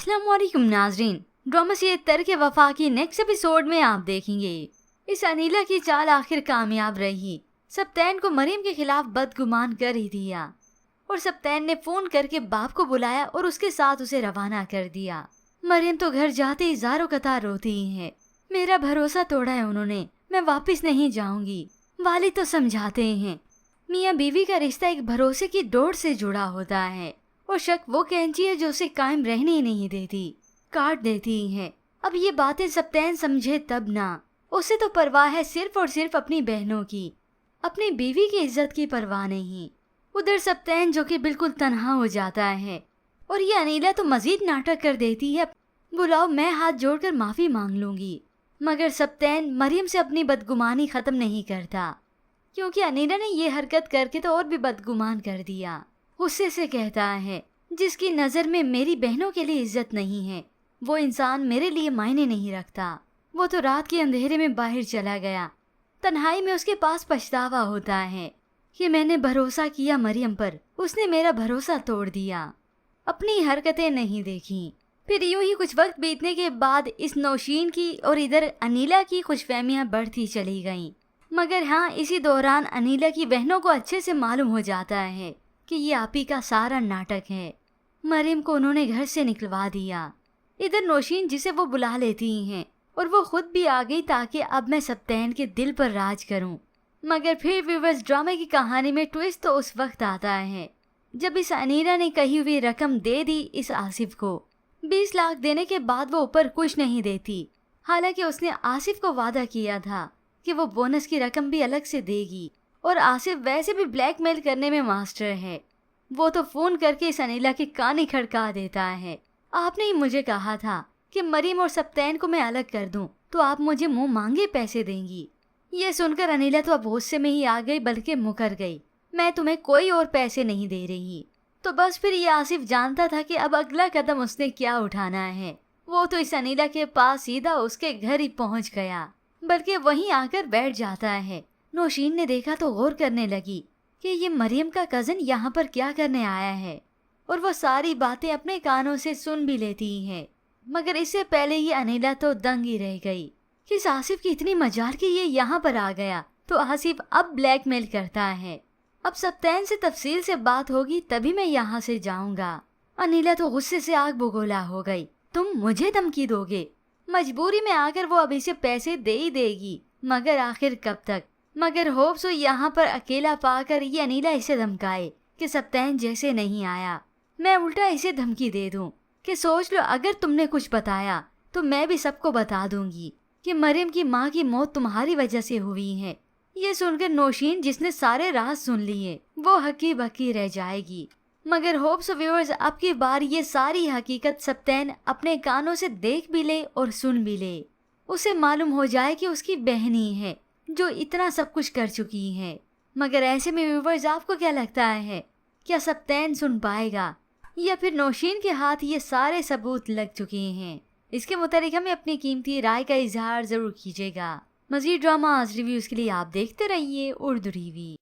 अस्सलाम वालेकुम नाजरीन, ड्रामा से तर्क वफा की नेक्स्ट एपिसोड में आप देखेंगे इस अनीला की चाल आखिर कामयाब रही। सप्तैन को मरियम के खिलाफ बदगुमान कर ही दिया और सप्तैन ने फोन करके बाप को बुलाया और उसके साथ उसे रवाना कर दिया। मरियम तो घर जाते ही ज़ारो कतार रोती ही है। मेरा भरोसा तोड़ा है उन्होंने, मैं वापस नहीं जाऊंगी। वालिद तो समझाते हैं मियाँ बीवी का रिश्ता एक भरोसे की डोर से जुड़ा होता है और शक वो कैंची है जो उसे कायम रहने ही नहीं देती, काट देती है। अब ये बातें सप्तैन समझे तब ना, उसे तो परवाह है सिर्फ और सिर्फ अपनी बहनों की, अपनी बीवी की इज्जत की परवाह नहीं। उधर सप्तैन जो कि बिल्कुल तन्हा हो जाता है और ये अनीला तो मजीद नाटक कर देती है, बुलाओ मैं हाथ जोड़कर माफी मांग लूंगी। मगर सप्तैन मरियम से अपनी बदगुमानी खत्म नहीं करता, क्योंकि अनीला ने ये हरकत करके तो और भी बदगुमान कर दिया। गुस्से से कहता है जिसकी नज़र में मेरी बहनों के लिए इज्जत नहीं है वो इंसान मेरे लिए मायने नहीं रखता। वो तो रात के अंधेरे में बाहर चला गया, तन्हाई में उसके पास पछतावा होता है कि मैंने भरोसा किया मरियम पर, उसने मेरा भरोसा तोड़ दिया, अपनी हरकतें नहीं देखी। फिर यूं ही कुछ वक्त बीतने के बाद इस नौशीन की और इधर अनीला की खुशफहमियां बढ़ती चली गईं। मगर हाँ, इसी दौरान अनीला की बहनों को अच्छे से मालूम हो जाता है कि ये आप ही का सारा नाटक है। मरियम को उन्होंने घर से निकलवा दिया। इधर नौशीन जिसे वो बुला लेती हैं और वो खुद भी आ गई ताकि अब मैं सप्तैन के दिल पर राज करूं। मगर फिर व्यूअर्स, ड्रामे की कहानी में ट्विस्ट तो उस वक्त आता है जब इस अनीला ने कही हुई रकम दे दी इस आसिफ को। 20 लाख देने के बाद वो ऊपर कुछ नहीं देती, हालांकि उसने आसिफ को वादा किया था कि वो बोनस की रकम भी अलग से देगी। और आसिफ वैसे भी ब्लैकमेल करने में मास्टर है। वो तो फोन करके इस अनीला के कान ही खड़का देता है, आपने ही मुझे कहा था कि मरियम और सप्तैन को मैं अलग कर दूं तो आप मुझे मुंह मांगे पैसे देंगी। ये सुनकर अनीला तो अब गुस्से में ही आ गई, बल्कि मुकर गई, मैं तुम्हें कोई और पैसे नहीं दे रही। तो बस फिर ये आसिफ जानता था कि अब अगला कदम उसने क्या उठाना है। वो तो इस अनीला के पास सीधा उसके घर ही पहुंच गया, बल्कि वहीं आकर बैठ जाता है। नौशीन ने देखा तो गौर करने लगी कि ये मरियम का कज़न यहाँ पर क्या करने आया है और वो सारी बातें अपने कानों से सुन भी लेती है। मगर इससे पहले ये अनीला तो दंग ही रह गई कि इस आसिफ की इतनी मजाल कि ये यहाँ पर आ गया तो आसिफ अब ब्लैकमेल करता है। अब सप्तैन से तफसील से बात होगी तभी मैं यहाँ से जाऊंगा। अनीला तो गुस्से से आग बगोला हो गई, तुम मुझे धमकी दोगे? मजबूरी में आकर वो अभी से पैसे दे ही देगी, मगर आखिर कब तक? मगर होप्स यहाँ पर अकेला पाकर ये अनीला इसे धमकाए कि सप्तैन जैसे नहीं आया मैं उल्टा इसे धमकी दे दूं कि सोच लो अगर तुमने कुछ बताया तो मैं भी सबको बता दूंगी कि मरियम की माँ की मौत तुम्हारी वजह से हुई है। ये सुनकर नौशीन जिसने सारे राज सुन लिए वो हकी बकी रह जाएगी। मगर होप्स व्यूअर्स, अब की बार ये सारी हकीकत सप्तैन अपने कानों से देख भी ले और सुन भी ले, उसे मालूम हो जाए कि उसकी बहन ही है जो इतना सब कुछ कर चुकी है। मगर ऐसे में व्यूअर्स, आपको क्या लगता है, क्या सप्तैन सुन पाएगा या फिर नौशीन के हाथ ये सारे सबूत लग चुके हैं? इसके मुताबिक हमें अपनी कीमती राय का इजहार जरूर कीजिएगा। मज़ीद ड्रामा रिव्यूज के लिए आप देखते रहिए उर्दू टीवी।